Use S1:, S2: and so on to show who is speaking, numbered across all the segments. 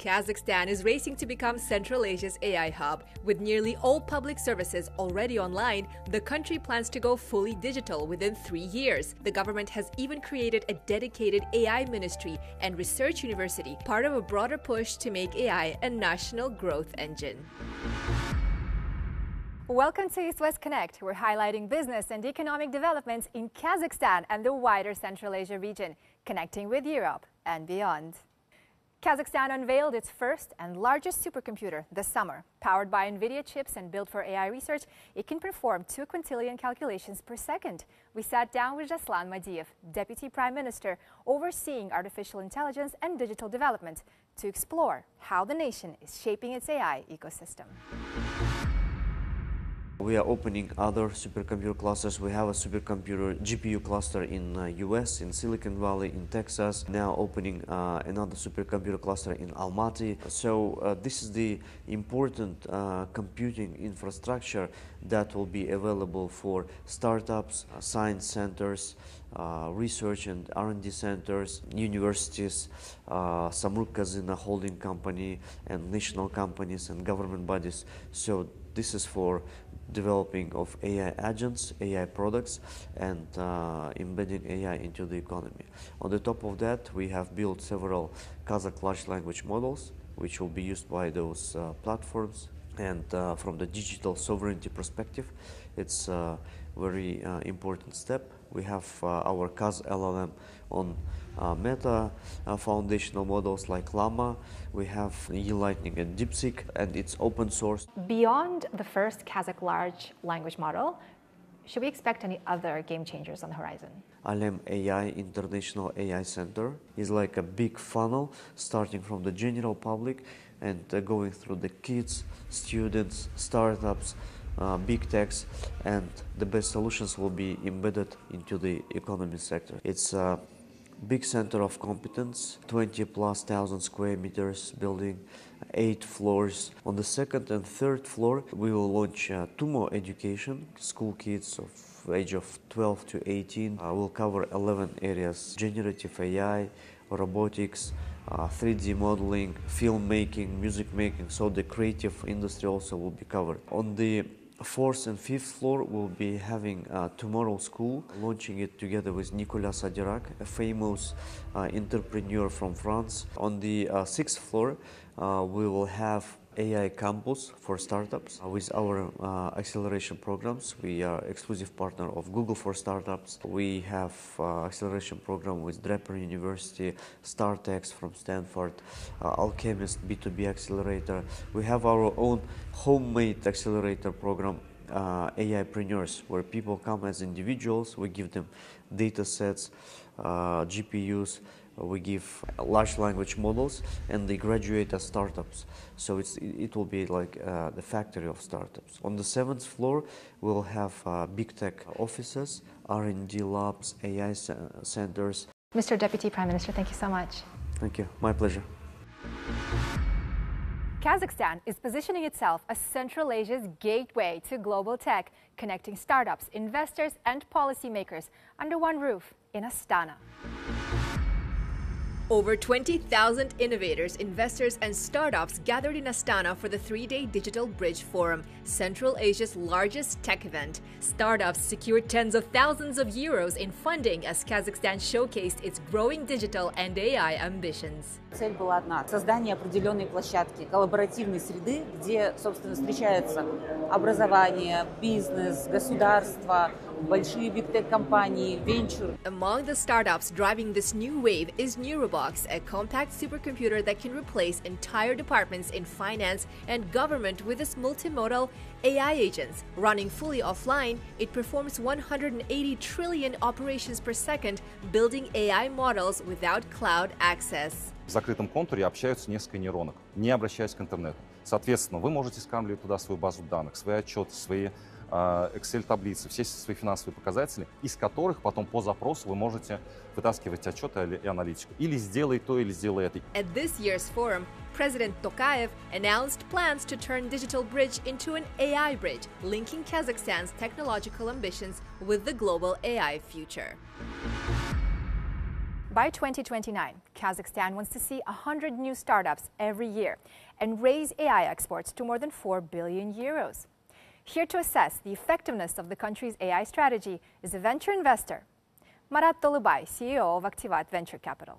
S1: Kazakhstan is racing to become Central Asia's AI hub. With nearly all public services already online, the country plans to go fully digital within 3 years. The government has even created a dedicated AI ministry and research university, part of a broader push to make AI a national growth engine.
S2: Welcome to East-West Connect. We're highlighting business and economic developments in Kazakhstan and the wider Central Asia region, connecting with Europe and beyond. Kazakhstan unveiled its first and largest supercomputer this summer. Powered by NVIDIA chips and built for AI research, it can perform 2 quintillion calculations per second. We sat down with Jaslan Madiev, Deputy Prime Minister overseeing artificial intelligence and digital development, to explore how the nation is shaping its AI ecosystem.
S3: We are opening other supercomputer clusters. We have a supercomputer GPU cluster in US, in Silicon Valley, in Texas. Now opening another supercomputer cluster in Almaty. So this is the important computing infrastructure that will be available for startups, science centers, research and R&D centers, universities, Samruk Kazina holding company, and national companies and government bodies. So this is for developing of AI agents, AI products, and embedding AI into the economy. On the top of that, we have built several Kazakh large language models, which will be used by those platforms. And from the digital sovereignty perspective, it's a very important step. We have our Kaz LLM on Meta foundational models like Llama. We have E-Lightning and DeepSeek, and it's open source.
S2: Beyond the first Kazakh large language model, should we expect any other game changers on the horizon?
S3: Alem AI International AI Center is like a big funnel starting from the general public and going through the kids, students, startups, big techs, and the best solutions will be embedded into the economy sector. It's a big center of competence, 20,000+ square meters building, 8 floors. On the second and third floor, we will launch 2 more education. School kids of age of 12 to 18 will cover 11 areas: generative AI, robotics, 3D modeling, filmmaking, music making. So the creative industry also will be covered. On the 4th and 5th floor, we'll be having Tomorrow School, launching it together with Nicolas Sadirac, a famous entrepreneur from France. On the 6th floor, we will have AI campus for startups with our acceleration programs. We are exclusive partner of Google for Startups. We have acceleration program with Draper University, StartX from Stanford, Alchemist B2B accelerator. We have our own homemade accelerator program, AIpreneurs, where people come as individuals. We give them data sets, GPUs, we give large language models, and they graduate as startups. So it will be like the factory of startups. On the 7th floor, we'll have big tech offices, R&D labs, AI centers.
S2: Mr. Deputy Prime Minister, thank you so much.
S3: Thank you. My pleasure.
S2: Kazakhstan is positioning itself as Central Asia's gateway to global tech, connecting startups, investors, and policymakers under one roof in Astana.
S1: Over 20,000 innovators, investors, and startups gathered in Astana for the 3-day Digital Bridge Forum, Central Asia's largest tech event. Startups secured tens of thousands of euros in funding as Kazakhstan showcased its growing digital and AI ambitions.
S4: Цель была одна – создание определенной площадки, коллаборативной среды, где, собственно, встречаются образование, бизнес, государство, большие биг-тек-компании, венчур.
S1: Among the startups driving this new wave is Neurobox, a compact supercomputer that can replace entire departments in finance and government with its multimodal AI agents. Running fully offline, it performs 180 trillion operations per second, building AI models without cloud access.
S5: В закрытом контуре общаются несколько нейронок, не обращаясь к интернету. Соответственно, вы можете скармливать туда свою базу данных, свои отчеты, свои Excel-таблицы, все свои финансовые показатели, из которых потом по запросу вы можете вытаскивать отчеты и аналитику. Или сделай то, или сделай это.
S1: At this year's forum, President Tokayev announced plans to turn Digital Bridge into an AI bridge, linking Kazakhstan's technological ambitions with the global AI future.
S2: By 2029, Kazakhstan wants to see 100 new startups every year and raise AI exports to more than 4 billion euros. Here to assess the effectiveness of the country's AI strategy is a venture investor, Marat Tolubay, CEO of Activat Venture Capital.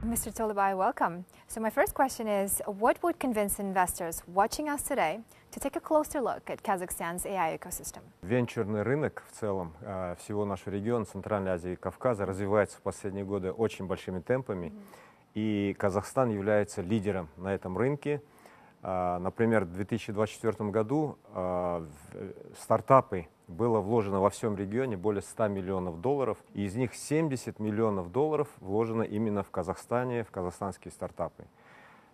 S2: Mr. Tolubay, welcome. So my first question is, what would convince investors watching us today to take a closer look at Kazakhstan's AI ecosystem?
S6: Венчурный рынок в целом всего нашего региона, Центральной Азии и Кавказа, развивается в последние годы очень большими темпами. И Казахстан является лидером на этом рынке. Например, в 2024 году в стартапы было вложено во всем регионе более 100 миллионов долларов, и из них 70 миллионов долларов вложено именно в Казахстане, в казахстанские стартапы.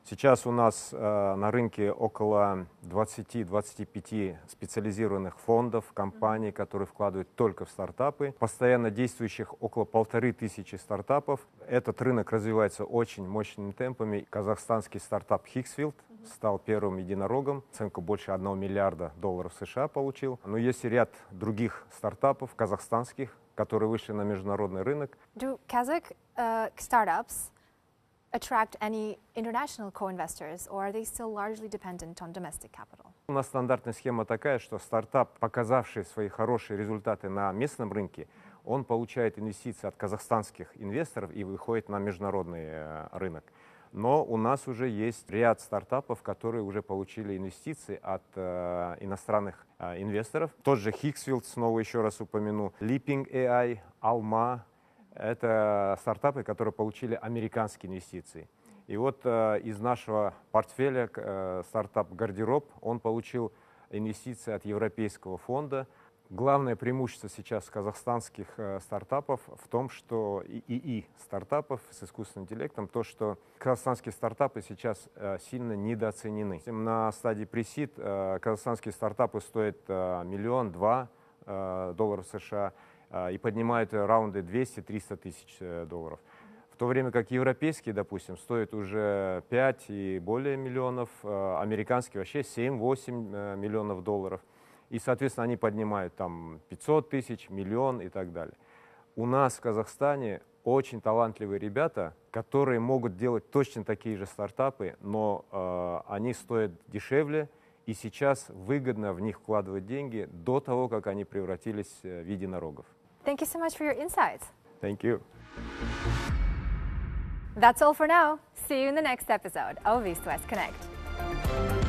S6: Сейчас у нас на рынке около 20-25 специализированных фондов, компаний, которые вкладывают только в стартапы, постоянно действующих около 1500 стартапов. Этот рынок развивается очень мощными темпами. Казахстанский стартап Hixfield стал первым единорогом, оценку больше 1 миллиарда долларов США получил. Но есть и ряд других стартапов казахстанских, которые вышли на международный рынок.
S2: Do Kazakh startups attract any international co-investors, or are they still largely dependent on domestic capital?
S6: У нас стандартная схема такая, что стартап, показавший свои хорошие результаты на местном рынке, он получает инвестиции от казахстанских инвесторов и выходит на международный рынок. Но у нас уже есть ряд стартапов, которые уже получили инвестиции от иностранных инвесторов. Тот же Hixfield, снова еще раз упомяну, Leaping AI, Alma. Это стартапы, которые получили американские инвестиции. И вот из нашего портфеля стартап «Гардероб», он получил инвестиции от Европейского фонда. Главное преимущество сейчас казахстанских стартапов в том, что ИИ стартапов с искусственным интеллектом, то, что казахстанские стартапы сейчас сильно недооценены. На стадии пресид казахстанские стартапы стоят $1-2 миллиона долларов США и поднимают раунды 200-300 тысяч долларов. В то время как европейские, допустим, стоят уже 5 и более миллионов, американские вообще 7-8 миллионов долларов. И, соответственно, они поднимают там 500 тысяч, миллион и так далее. У нас в Казахстане очень талантливые ребята, которые могут делать точно такие же стартапы, но они стоят дешевле, и сейчас выгодно в них вкладывать деньги до того, как они превратились в единорогов.
S2: Thank you so much for your insights.
S6: Thank you.
S2: That's all for now. See you in the next episode of East West Connect.